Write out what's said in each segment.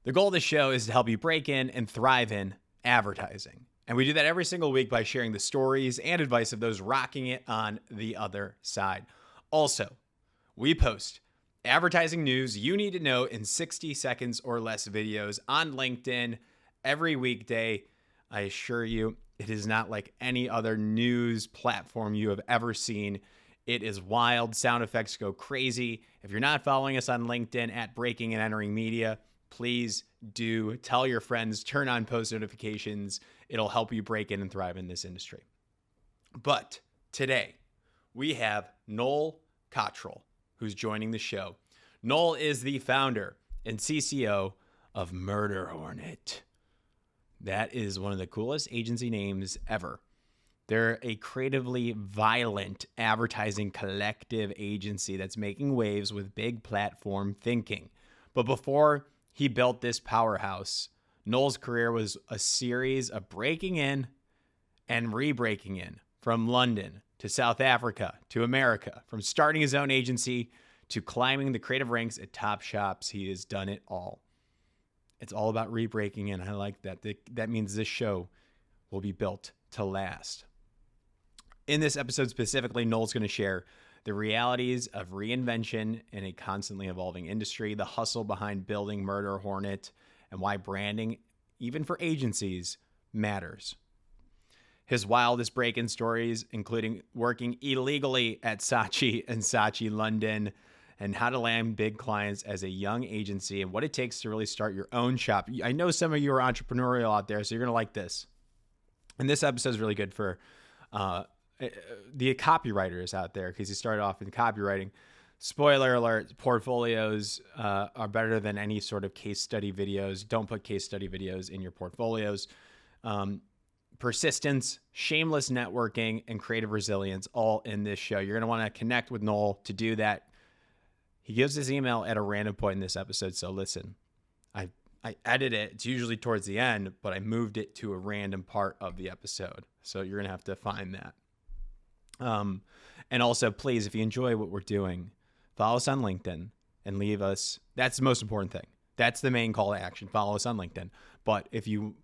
The goal of the show is to help you break in and thrive in advertising. And we do that every single week by sharing the stories and advice of those rocking it on the other side. Also, we post advertising news you need to know in 60 seconds or less videos on LinkedIn every weekday. I assure you, it is not like any other news platform you have ever seen. It is wild. Sound effects go crazy. If you're not following us on LinkedIn at Breaking and Entering Media, please do tell your friends, turn on post notifications. It'll help you break in and thrive in this industry. But today we have Noel Cottrell, who's joining the show. Noel is the founder and CCO of Murder Hornet. That is one of the coolest agency names ever. They're a creatively violent advertising collective agency that's making waves with big platform thinking. But before he built this powerhouse, Noel's career was a series of breaking in and re-breaking in, from London to South Africa to America, from starting his own agency to climbing the creative ranks at top shops. He has done it all. It's all about re-breaking in. I like that. That means this show will be built to last. In this episode specifically, Noel's going to share the realities of reinvention in a constantly evolving industry, the hustle behind building Murder Hornet, and why branding, even for agencies, matters. His wildest break-in stories, including working illegally at Saatchi and Saatchi London, and how to land big clients as a young agency, and what it takes to really start your own shop. I know some of you are entrepreneurial out there, so you're going to like this. And this episode is really good for the copywriters out there, because he started off in copywriting. Spoiler alert, portfolios are better than any sort of case study videos. Don't put case study videos in your portfolios. Persistence, shameless networking, and creative resilience, all in this show. You're going to want to connect with Noel to do that. He gives his email at a random point in this episode, so listen. I edit it. It's usually towards the end, but I moved it to a random part of the episode. So you're going to have to find that. And also, please, if you enjoy what we're doing, follow us on LinkedIn and leave us. That's the most important thing. That's the main call to action. Follow us on LinkedIn. But if you,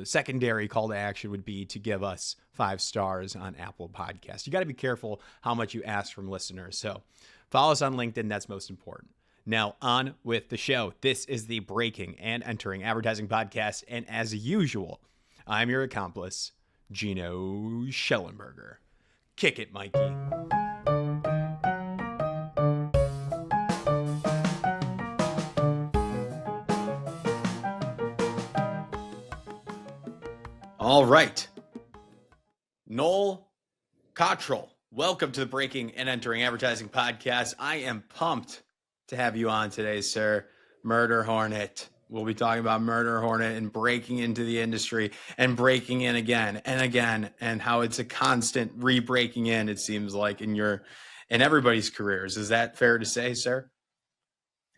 secondary call to action would be to give us 5 stars on Apple Podcasts. You got to be careful how much you ask from listeners. So follow us on LinkedIn. That's most important. Now on with the show. This is the Breaking and Entering Advertising Podcast. And as usual, I'm your accomplice, Gino Schellenberger. Kick it, Mikey. All right. Noel Cottrell, welcome to the Breaking and Entering Advertising Podcast. I am pumped to have you on today, sir. Murder Hornet. We'll be talking about Murder Hornet and breaking into the industry and breaking in again and again, and how it's a constant re-breaking in, it seems like, in everybody's careers. Is that fair to say, sir?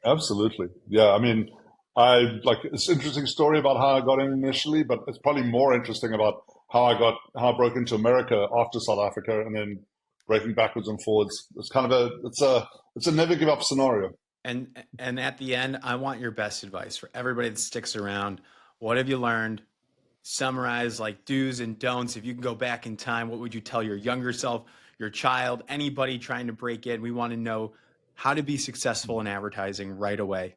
Absolutely. Yeah. I mean, it's an interesting story about how I got in initially, but it's probably more interesting about how I broke into America after South Africa and then breaking backwards and forwards. It's a never give up scenario. And at the end, I want your best advice for everybody that sticks around. What have you learned? Summarize like do's and don'ts. If you can go back in time, what would you tell your younger self, your child, anybody trying to break in? We want to know how to be successful in advertising right away.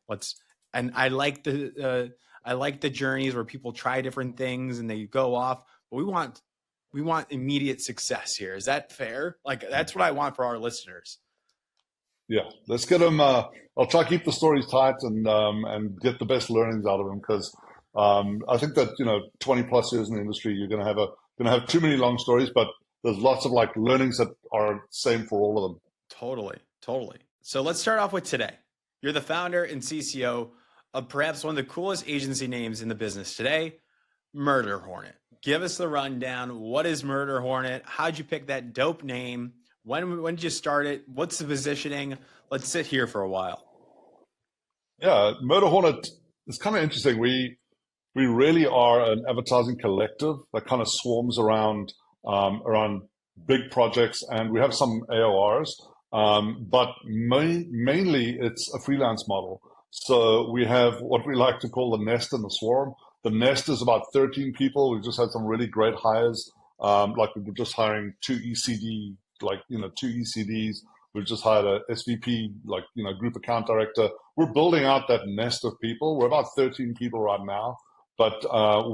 And I like the journeys where people try different things and they go off, but we want immediate success here. Is that fair? Like, that's what I want for our listeners. Yeah, let's get them. I'll try to keep the stories tight and get the best learnings out of them, because I think that 20 plus years in the industry, you're gonna have too many long stories, but there's lots of like learnings that are same for all of them. Totally. So let's start off with today. You're the founder and CCO of perhaps one of the coolest agency names in the business today, Murder Hornet. Give us the rundown. What is Murder Hornet? How'd you pick that dope name? When did you start it? What's the positioning? Let's sit here for a while. Yeah, Murder Hornet is kind of interesting. We really are an advertising collective that kind of swarms around big projects, and we have some AORs, but mainly it's a freelance model. So we have what we like to call the nest and the swarm. The nest is about 13 people. We've just had some really great hires. Like we were just hiring two ECDs. We've just hired a SVP, group account director. We're building out that nest of people. We're about 13 people right now, but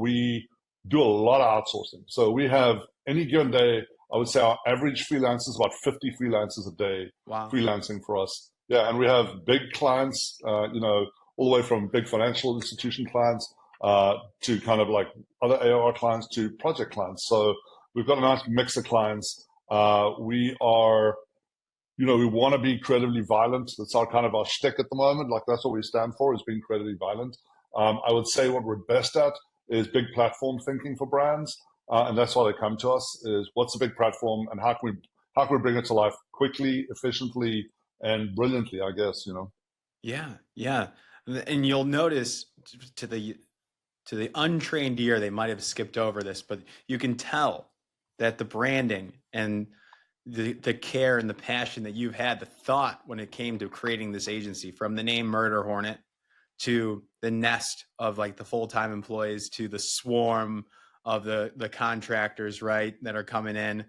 we do a lot of outsourcing. So we have any given day, I would say our average freelance is about 50 freelancers a day Wow. freelancing for us. Yeah, and we have big clients, all the way from big financial institution clients to kind of like other AOR clients to project clients. So we've got a nice mix of clients. We are, we want to be creatively violent. That's our shtick at the moment. Like that's what we stand for, is being creatively violent. I would say what we're best at is big platform thinking for brands, and that's why they come to us. Is what's a big platform, and how can we bring it to life quickly, efficiently, and brilliantly? I guess Yeah, yeah. And you'll notice to the untrained ear, they might have skipped over this, but you can tell that the branding and the care and the passion that you've had, the thought when it came to creating this agency, from the name Murder Hornet to the nest of like the full-time employees to the swarm of the contractors, right, that are coming in.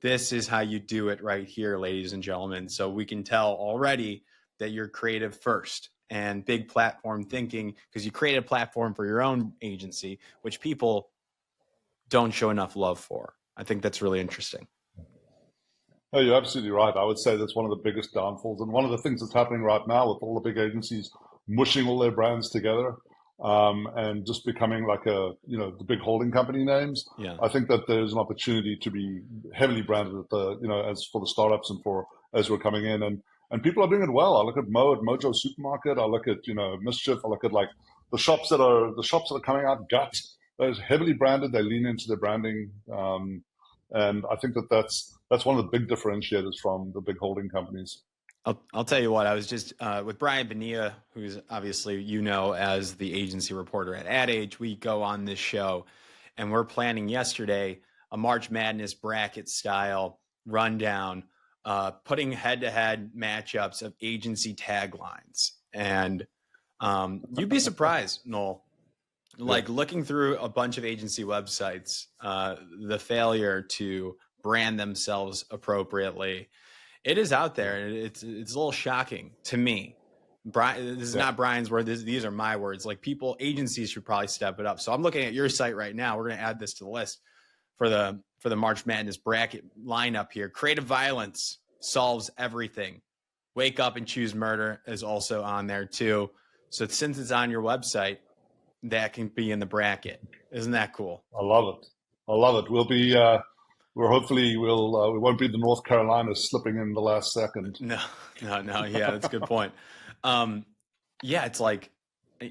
This is how you do it right here, ladies and gentlemen. So we can tell already that you're creative first and big platform thinking, because you create a platform for your own agency, which people don't show enough love for. I think that's really interesting. No, you're absolutely right. I would say that's one of the biggest downfalls, and one of the things that's happening right now with all the big agencies mushing all their brands together, and just becoming like the big holding company names. Yeah. I think that there's an opportunity to be heavily branded at as for the startups and as we're coming in, and people are doing it well. I look at Mo at Mojo Supermarket. I look at Mischief. I look at like the shops that are coming out. Gut, they're heavily branded. They lean into their branding. And I think that's one of the big differentiators from the big holding companies. I'll tell you what, I was just with Brian Bonilla, who's obviously as the agency reporter at Ad Age. We go on this show, and we're planning yesterday a March Madness bracket style rundown, putting head-to-head matchups of agency taglines. And you'd be surprised, Noel. Like looking through a bunch of agency websites, the failure to brand themselves appropriately, it is out there, and it's a little shocking to me. Brian, this is not Brian's word. These are my words. Like agencies should probably step it up. So I'm looking at your site right now. We're going to add this to the list for the March Madness bracket lineup here. Creative violence solves everything. Wake up and choose murder is also on there too. So since it's on your website, that can be in the bracket. Isn't that cool? I love it. We'll be we won't be the North Carolina slipping in the last second. No. Yeah, that's a good point. It's like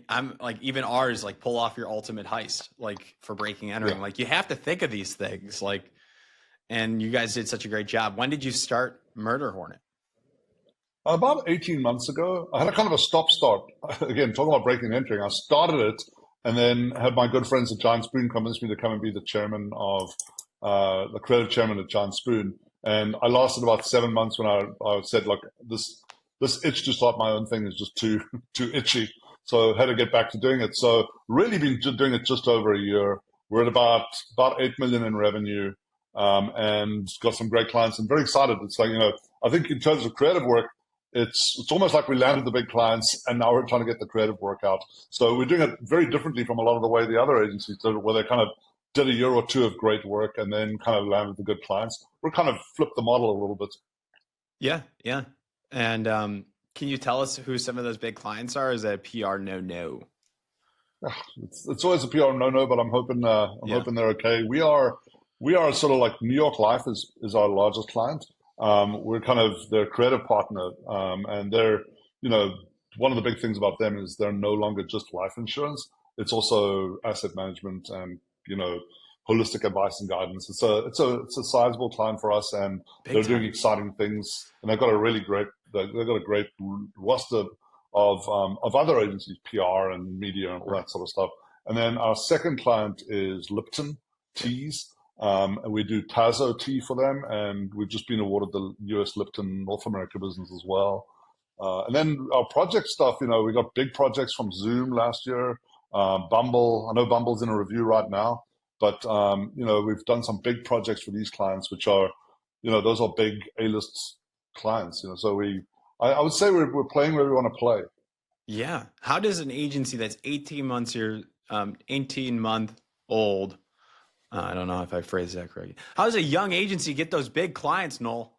I'm like, even ours, like pull off your ultimate heist, like for breaking entering. Like you have to think of these things, like, and you guys did such a great job. When did you start Murder Hornet? About 18 months ago. I had a kind of a stop-start. Again, talking about breaking and entering, I started it and then had my good friends at Giant Spoon convince me to come and be the chairman of the creative chairman at Giant Spoon. And I lasted about 7 months when I said, look, this itch to start my own thing is just too itchy. So I had to get back to doing it. So really been doing it just over a year. We're at about 8 million in revenue, and got some great clients and very excited. It's like, I think in terms of creative work, it's almost like we landed the big clients and now we're trying to get the creative work out. So we're doing it very differently from a lot of the way the other agencies did it, where they kind of did a year or two of great work and then kind of landed the good clients. We're kind of flipped the model a little bit. Yeah. And can you tell us who some of those big clients are? Is that a PR no? It's always a PR no, but I'm hoping they're okay. We are sort of like New York Life is our largest client. We're kind of their creative partner, and they're, one of the big things about them is they're no longer just life insurance. It's also asset management and, holistic advice and guidance. It's a sizable client for us, and they're doing exciting things, and they've got a great roster of other agencies, PR and media and all that sort of stuff. And then our second client is Lipton Teas. And we do Tazo tea for them, and we've just been awarded the US Lipton North America business as well. And then our project stuff, we got big projects from Zoom last year, Bumble. I know Bumble's in a review right now, but we've done some big projects for these clients, which are, those are big A-list clients. So I would say we're playing where we want to play. Yeah. How does an agency that's 18 months here, 18-month old, I don't know if I phrased that correctly. How does a young agency get those big clients, Noel?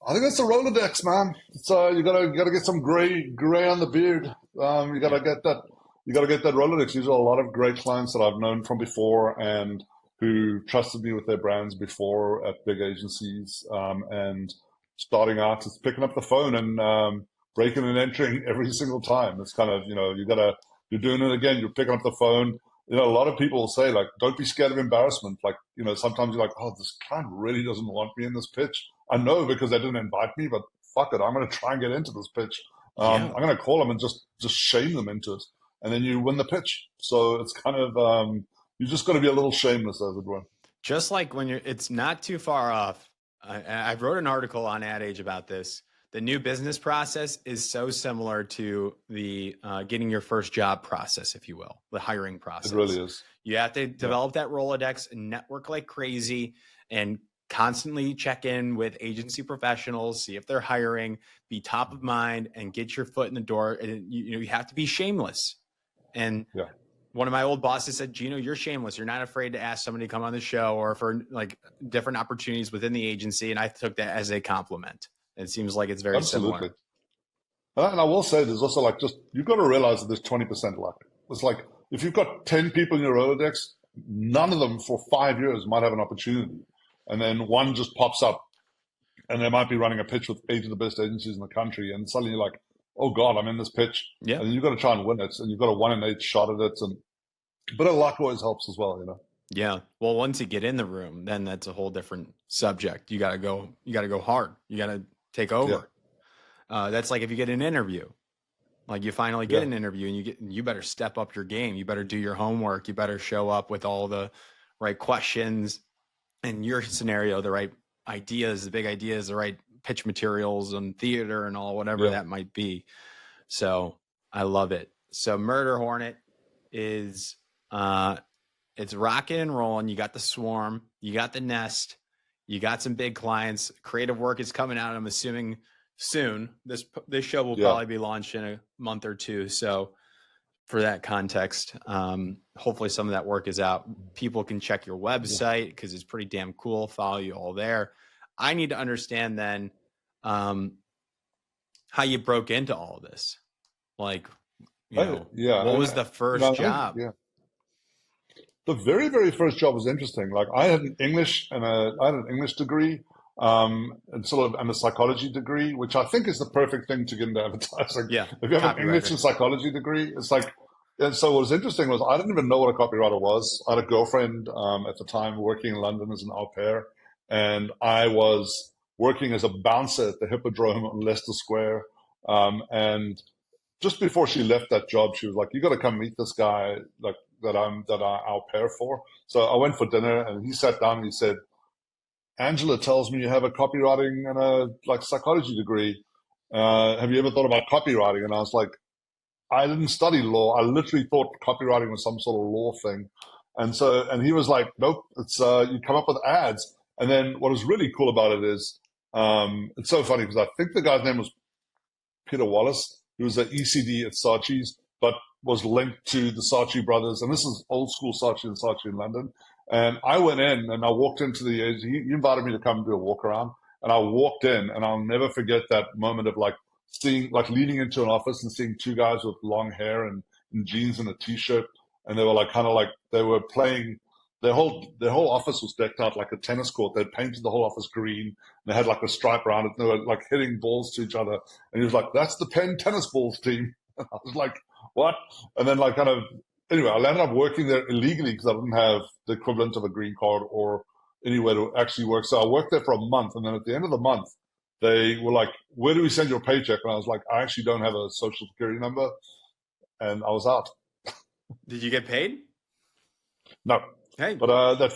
I think it's the Rolodex, man. It's you gotta get some gray on the beard. You gotta get that. You gotta get that Rolodex. These are a lot of great clients that I've known from before and who trusted me with their brands before at big agencies. And starting out, it's picking up the phone and breaking and entering every single time. It's kind of you're doing it again. You're picking up the phone. A lot of people will say, like, don't be scared of embarrassment. Like, sometimes you're like, oh, this client really doesn't want me in this pitch. I know because they didn't invite me, but fuck it, I'm going to try and get into this pitch. Yeah. I'm going to call them and just shame them into it, and then you win the pitch. So it's kind of you just got to be a little shameless, as it were. Just like when it's not too far off. I wrote an article on Ad Age about this. The new business process is so similar to the getting your first job process, if you will, the hiring process. It really is. You have to develop that Rolodex and network like crazy and constantly check in with agency professionals, see if they're hiring, be top of mind, and get your foot in the door. And you have to be shameless. And one of my old bosses said, Gino, you're shameless. You're not afraid to ask somebody to come on the show or for like different opportunities within the agency. And I took that as a compliment. It seems like it's very similar. And I will say there's also like you've got to realize that there's 20% luck. It's like if you've got 10 people in your Rolodex, none of them for 5 years might have an opportunity. And then one just pops up and they might be running a pitch with 8 of the best agencies in the country. And suddenly you're like, oh God, I'm in this pitch. Yeah. And you've got to try and win it. And you've got a 1 in 8 shot at it. And a bit of luck always helps as well, Yeah. Well, once you get in the room, then that's a whole different subject. You got to go hard. You got to take over. Yeah. That's like if you get an interview, like you finally get an interview and you better step up your game. You better do your homework. You better show up with all the right questions and your scenario, the right ideas, the big ideas, the right pitch materials and theater and all, whatever that might be. So I love it. So Murder Hornet is, it's rocking and rolling. You got the swarm, you got the nest, you got some big clients. Creative work is coming out, I'm assuming soon. This show will probably be launched in a month or two. So for that context, hopefully some of that work is out. People can check your website because it's pretty damn cool. Follow you all there. I need to understand then how you broke into all of this. Like, what was the first job? The very, very first job was interesting. Like I had an English degree, and a psychology degree, which I think is the perfect thing to get into advertising. Yeah. If you have an English and psychology degree, it's like, and so what was interesting was I didn't even know what a copywriter was. I had a girlfriend at the time working in London as an au pair, and I was working as a bouncer at the Hippodrome on Leicester Square. And just before she left that job, she was like, "You got to come meet this guy, like that I au pair for." So I went for dinner, and he sat down and he said, "Angela tells me you have a copywriting and a psychology degree. Have you ever thought about copywriting?" And I was like, I didn't study law. I literally thought copywriting was some sort of law thing. And he was like, "Nope, it's you come up with ads." And then what was really cool about it is it's so funny because I think the guy's name was Peter Wallace, who was at ECD at Saatchi's, but was linked to the Saatchi brothers. And this is old school Saatchi and Saatchi in London. And I went in and I walked into he invited me to come and do a walk around. And I walked in and I'll never forget that moment of leaning into an office and seeing two guys with long hair and jeans and a t-shirt. And they were they were playing, their whole office was decked out like a tennis court. They'd painted the whole office green. And they had like a stripe around it. And they were like hitting balls to each other. And he was like, "That's the Penn tennis balls team." And I was like, "What?" And then anyway, I ended up working there illegally because I didn't have the equivalent of a green card or anywhere to actually work. So I worked there for a month. And then at the end of the month, they were like, "Where do we send your paycheck?" And I was like, "I actually don't have a social security number." And I was out. Did you get paid? No. Hey. But that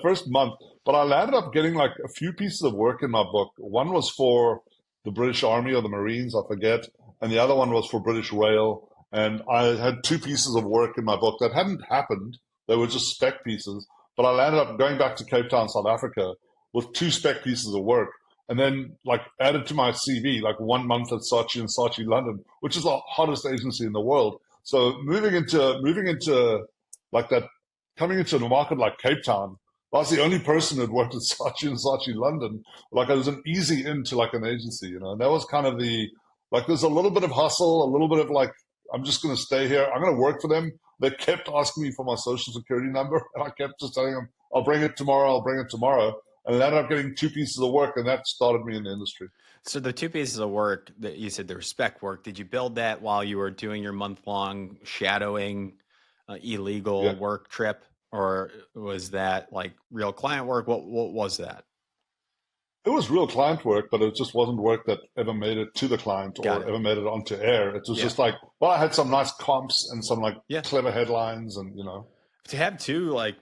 first month, but I landed up getting like a few pieces of work in my book. One was for the British Army or the Marines, I forget, and the other one was for British Rail. And I had two pieces of work in my book that hadn't happened. They were just spec pieces. But I landed up going back to Cape Town, South Africa, with two spec pieces of work, and then like added to my CV, like 1 month at Saatchi and Saatchi London, which is the hottest agency in the world. So moving into like that, coming into a market like Cape Town, I was the only person who'd worked at Saatchi and Saatchi London. Like it was an easy into like an agency, you know. And that was kind of like there's a little bit of hustle, a little bit of like, I'm just going to stay here. I'm going to work for them. They kept asking me for my social security number, and I kept just telling them, I'll bring it tomorrow. I'll bring it tomorrow. And I ended up getting two pieces of work, and that started me in the industry. So the two pieces of work that you said, the spec work, did you build that while you were doing your month-long shadowing illegal work trip, or was that like real client work? What was that? It was real client work, but it just wasn't work that ever made it to the client or ever made it onto air. It was just like, well, I had some nice comps and some like clever headlines, and you know, to have two like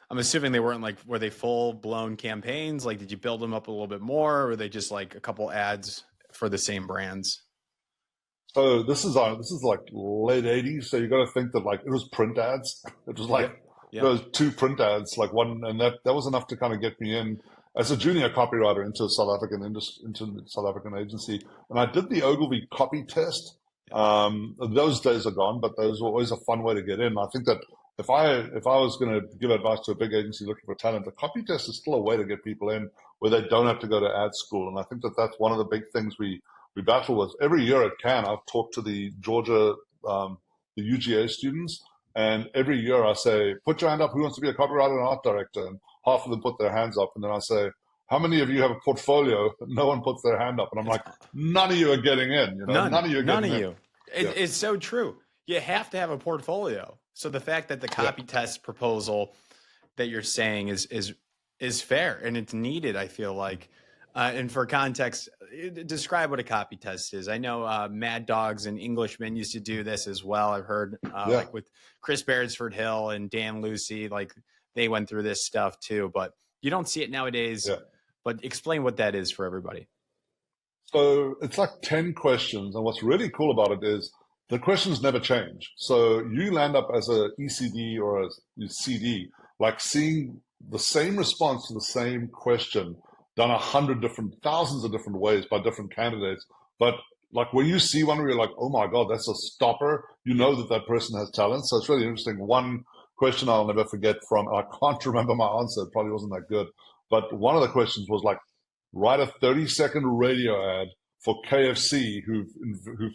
I'm assuming they weren't like, were they full blown campaigns? Like, did you build them up a little bit more, or were they just like a couple ads for the same brands? So this is like late '80s. So you got to think that like it was print ads. It was like there was two print ads, like one, and that was enough to kind of get me in as a junior copywriter into a South African agency. And I did the Ogilvy copy test. Those days are gone, but those were always a fun way to get in. I think that if I was going to give advice to a big agency looking for talent, the copy test is still a way to get people in where they don't have to go to ad school. And I think that that's one of the big things we battle with. Every year at Cannes, I've talked to the Georgia, the UGA students, and every year I say, put your hand up, who wants to be a copywriter and art director? And half of them put their hands up. And then I say, how many of you have a portfolio? No one puts their hand up. And I'm like, none of you are getting in. You know? None of you are getting in. It's so true. You have to have a portfolio. So the fact that the copy test proposal that you're saying is fair and it's needed, I feel like. And for context, describe what a copy test is. I know Mad Dogs and Englishmen used to do this as well. I've heard like with Chris Beresford Hill and Dan Lucy, like they went through this stuff too, but you don't see it nowadays. But explain what that is for everybody. So it's like 10 questions. And what's really cool about it is the questions never change. So you land up as a ECD or a CD, like seeing the same response to the same question done thousands of different ways by different candidates. But like when you see one where you're like, oh my God, that's a stopper, you know that person has talent. So it's really interesting. One question I'll never forget from, I can't remember my answer, it probably wasn't that good. But one of the questions was like, write a 30-second radio ad for KFC who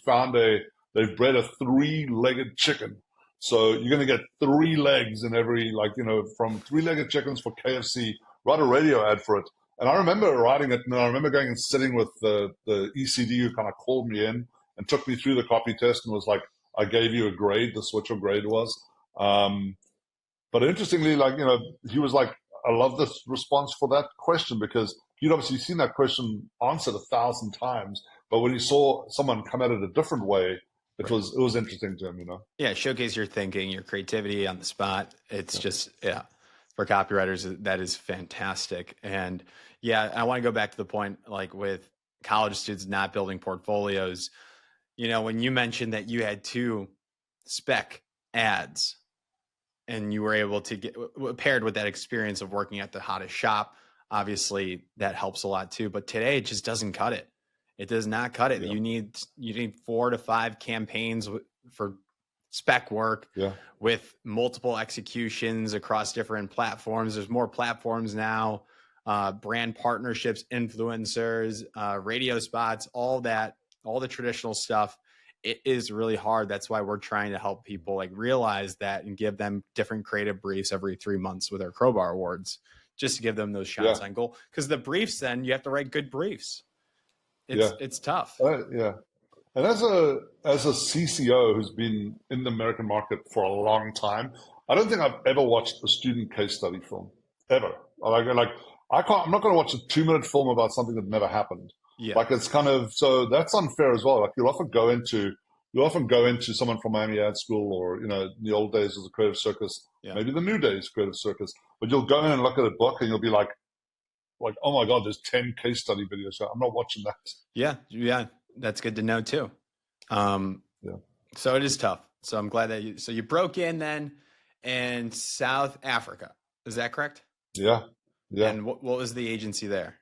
found they've bred a 3-legged chicken. So you're going to get 3 legs in every, like, you know, from 3-legged chickens for KFC, write a radio ad for it. And I remember writing it, and I remember going and sitting with the ECD who kind of called me in and took me through the copy test and was like, I gave you a grade, this is what your grade was. But interestingly, like, you know, he was like, I love this response for that question because he'd obviously seen that question answered 1,000 times. But when he saw someone come at it a different way, it was interesting to him, you know? Yeah, showcase your thinking, your creativity on the spot. It's just, for copywriters, that is fantastic. And I want to go back to the point, like with college students not building portfolios, you know, when you mentioned that you had 2 spec ads and you were able to get paired with that experience of working at the hottest shop, obviously that helps a lot too. But today it just doesn't cut it. It does not cut it. Yeah. You need 4 to 5 campaigns for spec work with multiple executions across different platforms. There's more platforms now, brand partnerships, influencers, radio spots, all the traditional stuff. It is really hard. That's why we're trying to help people like realize that and give them different creative briefs every 3 months with our Crowbar Awards, just to give them those shots on goal. Because the briefs, then you have to write good briefs. It's tough. And as a CCO who's been in the American market for a long time, I don't think I've ever watched a student case study film ever. I'm not going to watch a 2-minute film about something that never happened. Yeah. Like it's kind of, so that's unfair as well. Like you'll often go into someone from Miami Ad School or, you know, in the old days as a creative circus, maybe the new days creative circus, but you'll go in and look at a book and you'll be like, like, oh my God, there's 10 case study videos. So I'm not watching that. Yeah, that's good to know too. Yeah. So it is tough. So I'm glad that you broke in then in South Africa. Is that correct? Yeah. Yeah. And what was the agency there?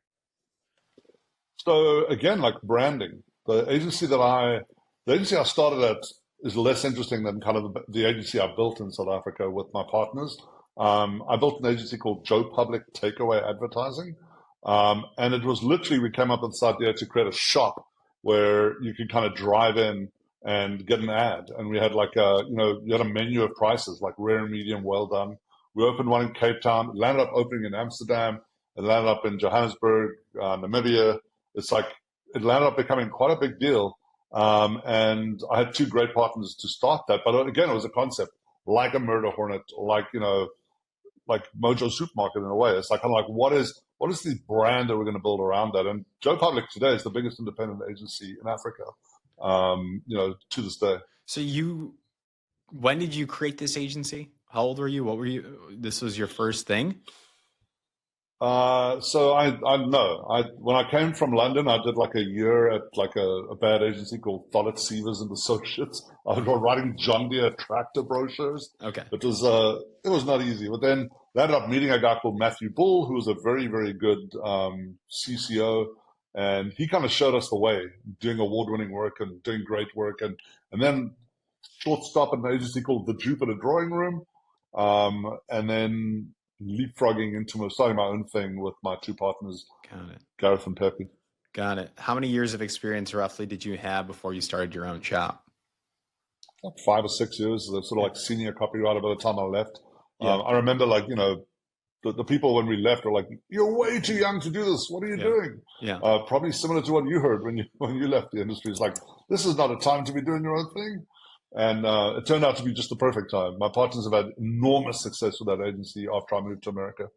So again, like branding, the agency I started at is less interesting than kind of the agency I built in South Africa with my partners. I built an agency called Joe Public Takeaway Advertising. And it was literally, we came up with this idea to create a shop where you could kind of drive in and get an ad. And we had like you had a menu of prices, like rare, medium, well done. We opened one in Cape Town, landed up opening in Amsterdam, and landed up in Johannesburg, Namibia. It's like, it landed up becoming quite a big deal. And I had two great partners to start that. But again, it was a concept like a Murder Hornet, or like, like Mojo Supermarket in a way. It's like kind of like, what is the brand that we're going to build around that? And Joe Public today is the biggest independent agency in Africa, to this day. So when did you create this agency? How old were you? What were you? This was your first thing? So I know. When I came from London, I did like a year at like a bad agency called Follett Sievers and Associates. I was writing John Deere tractor brochures. Okay. It was not easy. But then I ended up meeting a guy called Matthew Bull, who was a very, very good CCO, and he kind of showed us the way, doing award-winning work and doing great work. And then short stop at an agency called the Jupiter Drawing Room, and then leapfrogging into starting my own thing with my two partners, Got it. Gareth and Pepe. Got it. How many years of experience roughly did you have before you started your own shop? Like 5 or 6 years, sort of like senior copywriter by the time I left. Yeah. I remember like, the people when we left were like, "You're way too young to do this. What are you doing?" Yeah. Probably similar to what you heard when you left the industry. It's like, this is not a time to be doing your own thing. And it turned out to be just the perfect time. My partners have had enormous success with that agency after I moved to America.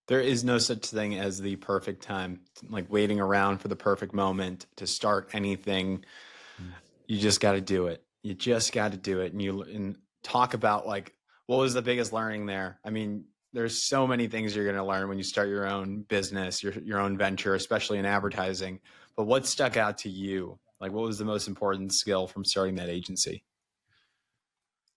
There is no such thing as the perfect time, like waiting around for the perfect moment to start anything. You just got to do it. You just got to do it. And talk about like, what was the biggest learning there? I mean, there's so many things you're going to learn when you start your own business, your own venture, especially in advertising. But what stuck out to you? Like, what was the most important skill from starting that agency?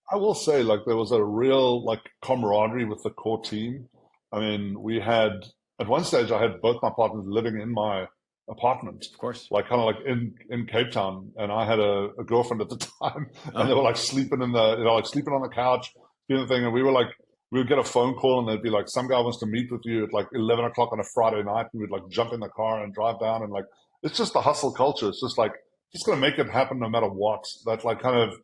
I will say, like, there was a real like camaraderie with the core team. I mean, we had at one stage I had both my partners living in my apartment, Of course. like kind of like in Cape Town, and I had a girlfriend at the time, and they were like sleeping like sleeping on the couch, doing the thing, and we would get a phone call, and they'd be like, some guy wants to meet with you at like 11 o'clock on a Friday night, and we'd like jump in the car and drive down, and like it's just the hustle culture. It's just like just gonna make it happen no matter what. That like kind of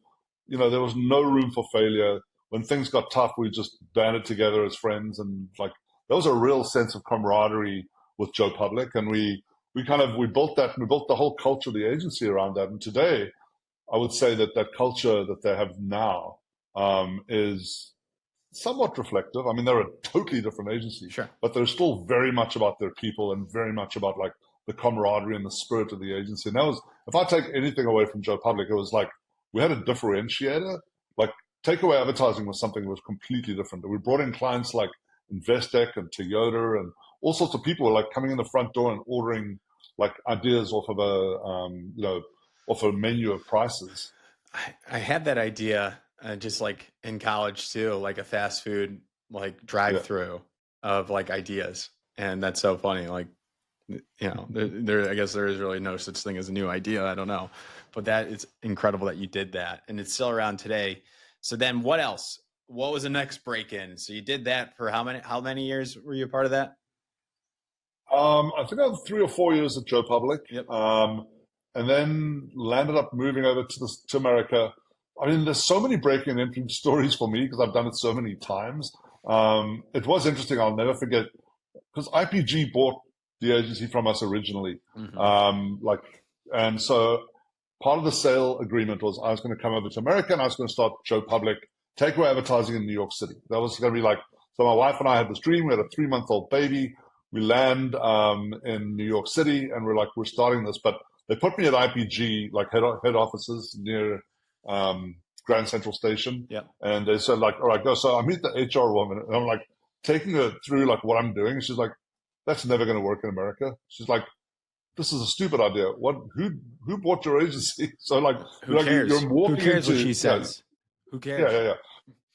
there was no room for failure. When things got tough, we just banded together as friends, and like there was a real sense of camaraderie with Joe Public, and we built that, and we built the whole culture of the agency around that. And today, I would say that culture that they have now is somewhat reflective. I mean, they're a totally different agency, Sure. but they're still very much about their people and very much about like the camaraderie and the spirit of the agency. And that was, if I take anything away from Joe Public, it was like we had a differentiator. Like takeaway advertising was something that was completely different. We brought in clients like Investec and Toyota and all sorts of people were like coming in the front door and ordering like ideas off of off a menu of prices. I had that idea just like in college too, like a fast food like drive through of like ideas, and that's so funny. Like there I guess there is really no such thing as a new idea. I don't know, but that is incredible that you did that, and it's still around today. So then, what else? What was the next break in? So you did that for how many years were you a part of that? I think I had 3 or 4 years at Joe Public. Yep. And then landed up moving over to America. I mean, there's so many breaking and entering stories for me because I've done it so many times. It was interesting. I'll never forget because IPG bought the agency from us originally. Mm-hmm. And so part of the sale agreement was I was going to come over to America and I was going to start Joe Public takeaway advertising in New York City. That was going to be like, so my wife and I had this dream. We had a 3-month-old baby. We land in New York City and we're starting this, but they put me at IPG, like head offices near Grand Central Station. Yep. And they said like, all right, go. So I meet the HR woman and I'm like taking her through like what I'm doing. And she's like, that's never going to work in America. She's like, this is a stupid idea. What? Who bought your agency? So like, Who cares? you're Who walking cares what into she yeah, says? Who yeah, cares? yeah, yeah.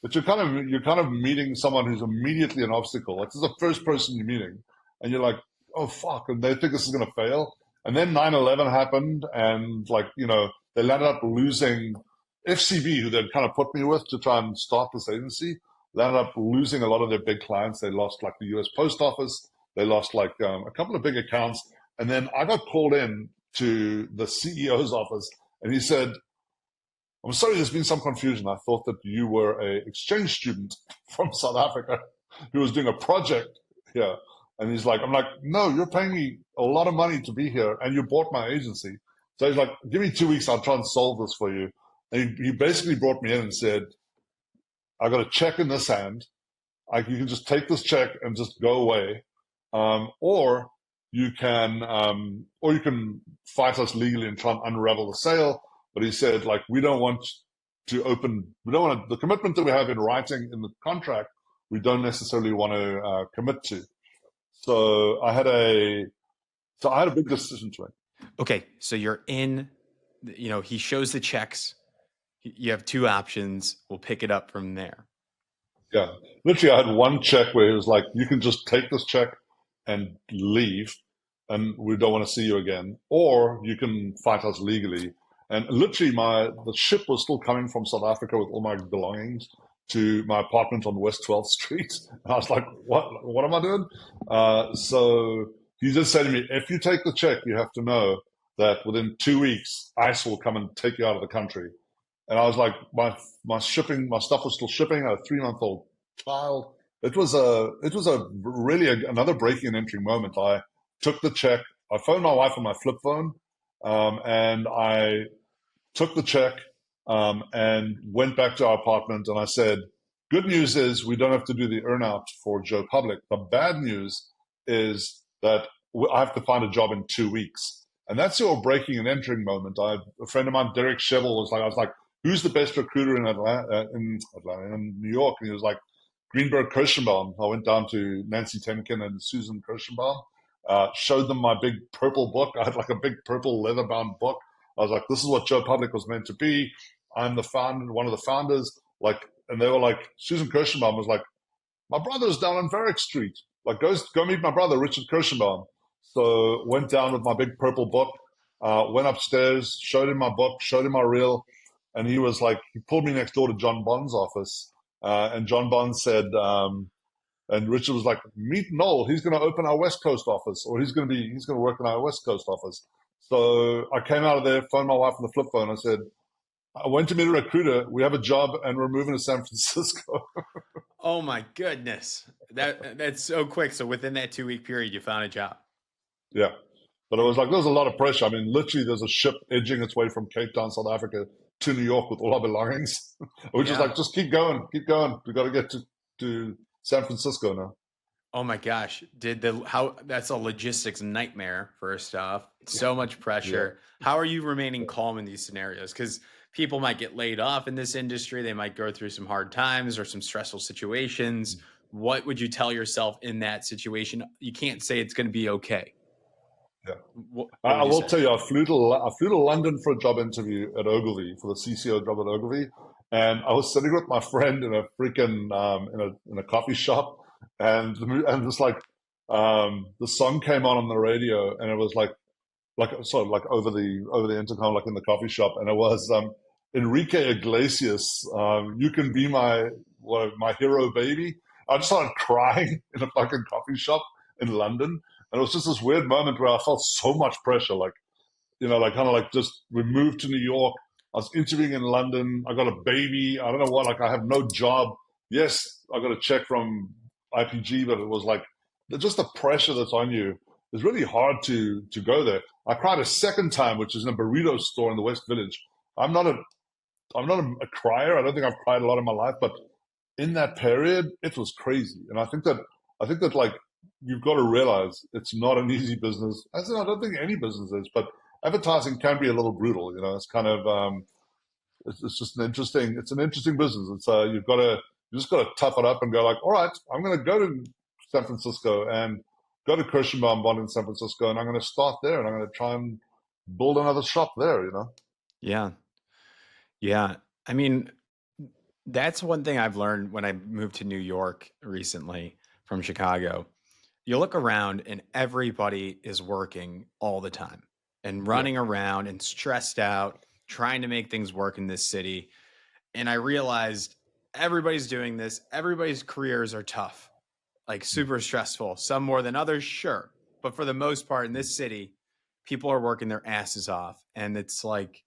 But you're kind of meeting someone who's immediately an obstacle. Like this is the first person you're meeting, and you're like, oh fuck, and they think this is going to fail. And then 9/11 happened, and like they landed up losing FCB, who they'd kind of put me with to try and start this agency. Landed up losing a lot of their big clients. They lost like the U.S. Post Office. They lost like a couple of big accounts. And then I got called in to the CEO's office, and he said, I'm sorry, there's been some confusion. I thought that you were a exchange student from South Africa who was doing a project here. And he's like, I'm like, no, you're paying me a lot of money to be here, and you bought my agency. So he's like, give me 2 weeks, I'll try and solve this for you. And he basically brought me in and said, I got a check in this hand. You can just take this check and just go away, or you can fight us legally and try and unravel the sale. But he said, like, we don't want the commitment that we have in writing in the contract, we don't necessarily want to commit to. So I had a big decision to make. Okay, so you're in, he shows the checks. You have two options. We'll pick it up from there. Yeah, literally, I had one check where he was like, you can just take this check and leave, and we don't want to see you again, or you can fight us legally. And literally, the ship was still coming from South Africa with all my belongings to my apartment on West 12th Street. And I was like, what am I doing? So he did say to me, if you take the check, you have to know that within 2 weeks, ICE will come and take you out of the country. And I was like, my stuff was still shipping. I had a 3-month-old child. It was really another breaking and entering moment. I took the check. I phoned my wife on my flip phone, and I took the check and went back to our apartment. And I said, good news is we don't have to do the earnout for Joe Public. The bad news is that I have to find a job in 2 weeks. And that's your breaking and entering moment. A friend of mine, Derek Shevel, I was like, who's the best recruiter in Atlanta, in New York? And he was like, Greenberg Kirschenbaum. I went down to Nancy Temkin and Susan Kirschenbaum, showed them my big purple book. I had like a big purple leather-bound book. I was like, this is what Joe Public was meant to be. I'm the founder, one of the founders. Like, and they were like, Susan Kirschenbaum was like, my brother's down on Varick Street. Like, go meet my brother, Richard Kirschenbaum. So went down with my big purple book, went upstairs, showed him my book, showed him my reel. And he was like, he pulled me next door to John Bond's office. And John Bond said, and Richard was like, meet Noel. He's going to open our West Coast office, or he's going to work in our West Coast office. So I came out of there, phoned my wife on the flip phone. I said, I went to meet a recruiter. We have a job, and we're moving to San Francisco. Oh my goodness, that's so quick. So within that 2-week period, you found a job. Yeah. But it was like, there was a lot of pressure. I mean, literally, there's a ship edging its way from Cape Town, South Africa, to New York with all our belongings. Which is like, just keep going. We got to get to San Francisco now. Oh my gosh. That's a logistics nightmare, first off. So much pressure. Yeah. How are you remaining calm in these scenarios? Because people might get laid off in this industry. They might go through some hard times or some stressful situations. What would you tell yourself in that situation? You can't say it's going to be okay. Yeah, I will tell you, I flew to London for a job interview at Ogilvy, for the CCO job at Ogilvy, and I was sitting with my friend in a freaking in a coffee shop, and just like the song came on the radio, and it was like over the intercom, like in the coffee shop, and it was Enrique Iglesias, "You Can Be My Hero, Baby." I just started crying in a fucking coffee shop in London. And it was just this weird moment where I felt so much pressure, like kind of like just we moved to New York. I was interviewing in London. I got a baby. I don't know what, like I have no job. Yes, I got a check from IPG, but it was like just the pressure that's on you is really hard to go there. I cried a second time, which is in a burrito store in the West Village. I'm not a crier. I don't think I've cried a lot in my life, but in that period, it was crazy. And I think that like, you've got to realize it's not an easy business. I don't think any business is, but advertising can be a little brutal. It's kind of it's just an interesting business. It's you just got to tough it up and go like, all right, I'm going to go to San Francisco, and go to Christian Bumble in San Francisco, and I'm going to start there, and I'm going to try and build another shop there. Yeah. Yeah. I mean, that's one thing I've learned when I moved to New York recently from Chicago. You look around and everybody is working all the time and Yeah, running around and stressed out, trying to make things work in this city. And I realized everybody's doing this. Everybody's careers are tough, like super stressful, some more than others, sure. But for the most part in this city, people are working their asses off. And it's like,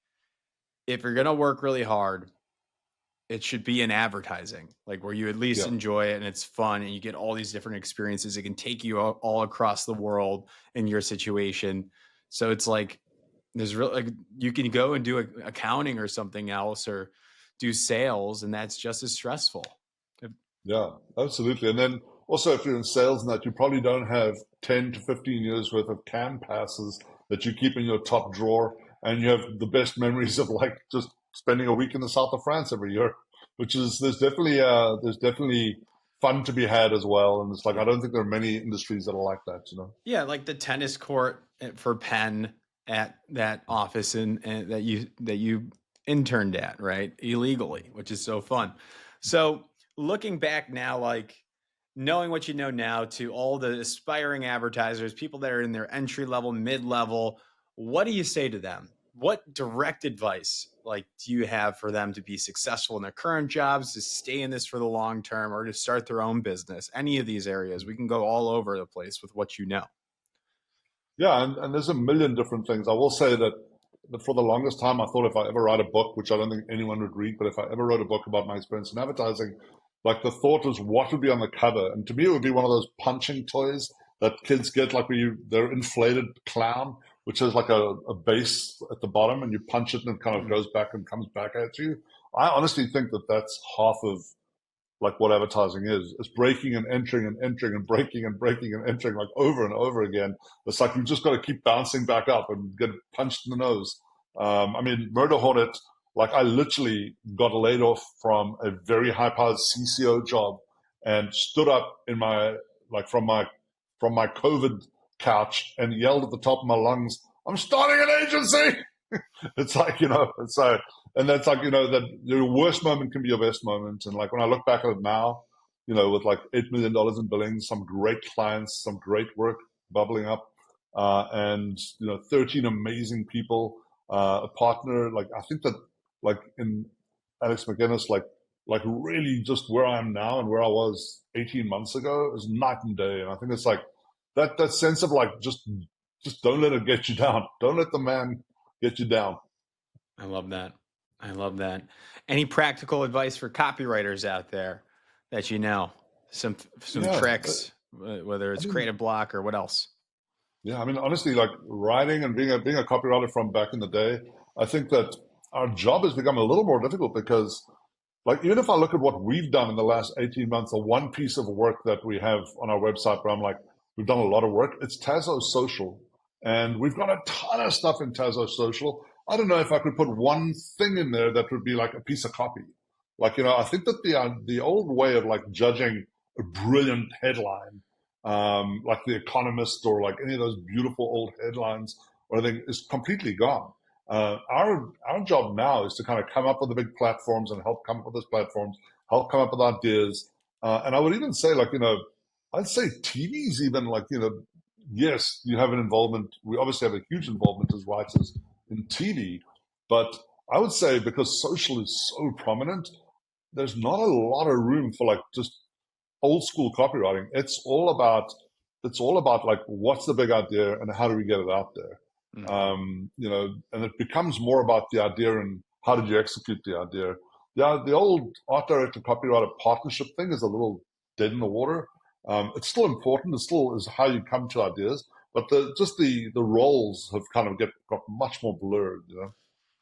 if you're going to work really hard, it should be in advertising, like where you at least yeah, enjoy it and it's fun and you get all these different experiences. It can take you all across the world in your situation. So it's like there's really like you can go and do accounting or something else or do sales, and that's just as stressful. yeah, absolutely. And then also, if you're in sales and that, you probably don't have 10 to 15 years worth of CAM passes that you keep in your top drawer, and you have the best memories of like just spending a week in the south of France every year, which is there's definitely fun to be had as well. And it's like I Yeah. don't think there are many industries that are like that. Yeah, like the tennis court for Penn at that office and that you interned at, right? Illegally, which is so fun. So looking back now, like knowing what you know now to all the aspiring advertisers, people that are in their entry level, mid level, what do you say to them? What direct advice like do you have for them to be successful in their current jobs, to stay in this for the long term, or to start their own business? Any of these areas, we can go all over the place with what you know. Yeah, and there's a million different things. I will say that for the longest time, I thought if I ever write a book, which I don't think anyone would read, but if I ever wrote a book about my experience in advertising, like the thought was what would be on the cover. And to me, it would be one of those punching toys that kids get, like they're inflated clown, which has like a base at the bottom, and you punch it and it kind of Mhm. goes back and comes back at you. I honestly think that that's half of like what advertising is. It's breaking and entering and entering and breaking and breaking and entering like over and over again. It's like you've just got to keep bouncing back up and get punched in the nose. I mean, Murder Hornet, like I literally got laid off from a very high powered CCO job and stood up in my, like from my COVID couch and yelled at the top of my lungs, I'm starting an agency. It's like, it's like, and that's like, that your worst moment can be your best moment. And like when I look back at it now, with like $8 million in billings, some great clients, some great work bubbling up, and 13 amazing people, a partner. Like I think that like in Alex McGinnis, like really just where I am now and where I was 18 months ago is night and day. And I think it's like that sense of like just don't let it get you down. Don't let the man get you down. I love that. I love that. Any practical advice for copywriters out there that you know? Some Yeah, tricks, whether I it's mean, creative block or what else? yeah, I mean, honestly, like writing and being a copywriter from back in the day, I think that our job has become a little more difficult because, like, even if I look at what we've done in the last 18 months, the one piece of work that we have on our website where I'm like, we've done a lot of work, it's Tazo Social. And we've got a ton of stuff in Tazo Social. I don't know if I could put one thing in there that would be like a piece of copy. Like, I think that the old way of like judging a brilliant headline, like The Economist or like any of those beautiful old headlines or anything, is completely gone. Our job now is to kind of come up with the big platforms and help come up with those platforms, help come up with ideas. And I would even say, like, I'd say TV's even like, yes, you have an involvement. We obviously have a huge involvement as writers in TV, but I would say because social is so prominent, there's not a lot of room for like just old school copywriting. It's all about like what's the big idea and how do we get it out there. Hmm. And it becomes more about the idea and how did you execute the idea. Yeah, the old art director copywriter partnership thing is a little dead in the water. It's still important. It still is how you come to ideas, but the roles have kind of got much more blurred.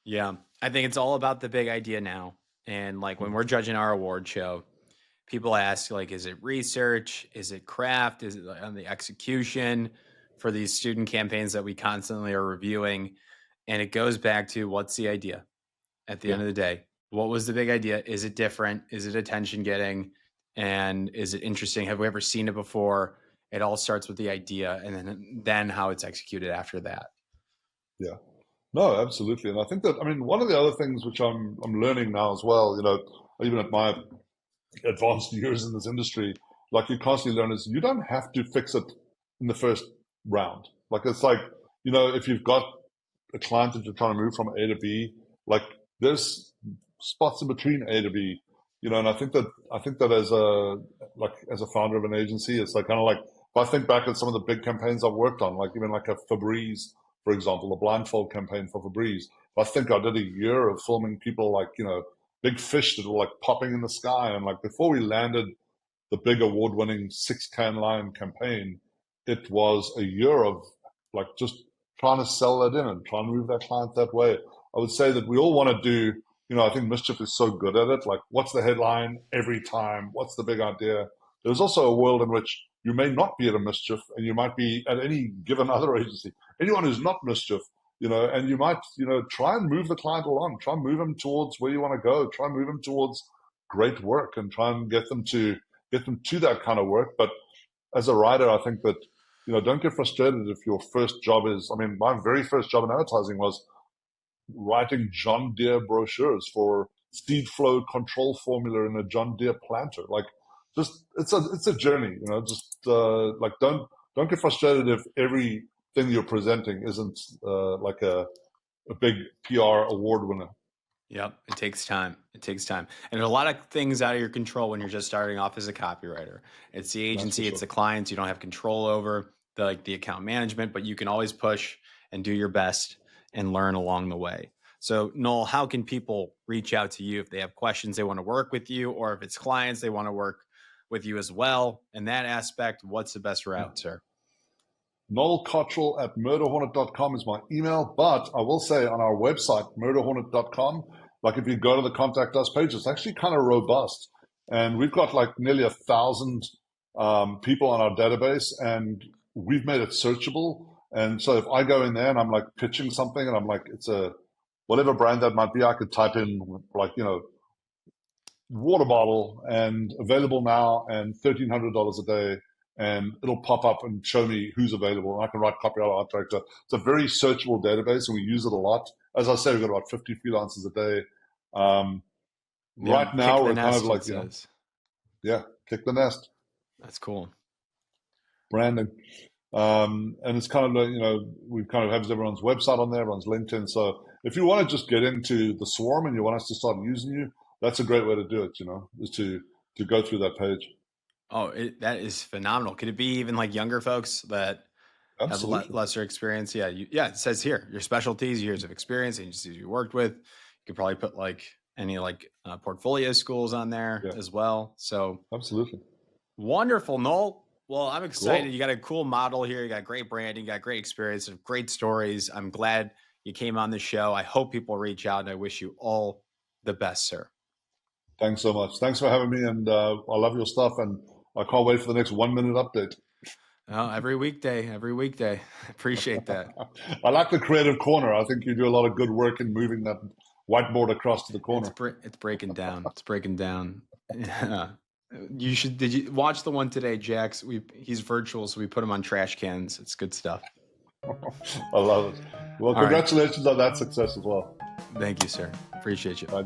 Yeah, I think it's all about the big idea now. And like when we're judging our award show, people ask like, is it research? Is it craft? Is it like, on the execution for these student campaigns that we constantly are reviewing? And it goes back to what's the idea at the Yeah. end of the day? What was the big idea? Is it different? Is it attention getting? And is it interesting? Have we ever seen it before? It all starts with the idea, and then how it's executed after that. Yeah. No, absolutely. And I think that, I mean, one of the other things which I'm learning now as well, even at my advanced years in this industry, like you constantly learn is you don't have to fix it in the first round. Like it's like, if you've got a client that you're trying to move from A to B, like there's spots in between A to B, and I think that as a founder of an agency, it's like kind of like if I think back at some of the big campaigns I've worked on, like even like a Febreze, for example, the blindfold campaign for Febreze. I think I did a year of filming people like, big fish that were like popping in the sky. And like before we landed the big award-winning 6 can line campaign, it was a year of like just trying to sell that in and trying to move that client that way. I would say that we all want to do, I think Mischief is so good at it. Like, what's the headline every time? What's the big idea? There's also a world in which you may not be at a Mischief and you might be at any given other agency. Anyone who's not Mischief, and you might, try and move the client along, try and move them towards where you want to go, try and move them towards great work and try and get them to that kind of work. But as a writer, I think that, don't get frustrated if your first job is, I mean, my very first job in advertising was writing John Deere brochures for seed flow control formula in a John Deere planter. Like, just it's a journey, just like don't get frustrated if everything you're presenting isn't like a big PR award winner. Yep. It takes time. It takes time. And there's a lot of things out of your control when you're just starting off as a copywriter. It's the That's for agency, it's sure. the clients you don't have control over, the account management, but you can always push and do your best and learn along the way. So Noel, how can people reach out to you if they have questions they want to work with you, or if it's clients they want to work with you as well? In that aspect, what's the best route, sir? Noel Cottrell at murderhornet.com is my email, but I will say on our website, murderhornet.com, like if you go to the contact us page, it's actually kind of robust. And we've got like nearly 1,000 people on our database, and we've made it searchable. And so if I go in there and I'm like pitching something and I'm like, it's a whatever brand that might be, I could type in like, water bottle and available now and $1,300 a day, and it'll pop up and show me who's available. And I can write copyright art director. It's a very searchable database, and we use it a lot. As I say, we've got about 50 freelancers a day. Yeah, Right kick now, the we're kind nest, of it like, says. kick the nest, That's cool. branding. And it's kind of, we kind of have everyone's website on there, everyone's LinkedIn. So if you want to just get into the swarm and you want us to start using you, that's a great way to do it, is to go through that page. Oh, that is phenomenal. Could it be even like younger folks that have Absolutely. lesser experience? Yeah, it says here your specialties, years of experience, agencies you worked with. You could probably put like any portfolio schools on there Yeah, as well. So absolutely. wonderful, Noel. Well, I'm excited. You Cool. got a cool model here. You got great branding, you got great experience, great stories. I'm glad you came on the show. I hope people reach out, and I wish you all the best, sir. Thanks so much. Thanks for having me. And I love your stuff. And I can't wait for the next 1 minute update. Oh, every weekday. Appreciate that. I like the creative corner. I think you do a lot of good work in moving that whiteboard across to the corner. It's breaking down. It's breaking down. Yeah. Did you watch the one today, Jax? He's virtual, so we put him on trash cans. It's good stuff. I love it. Well, All right. congratulations on that success as well. Thank you, sir. Appreciate you. Bye.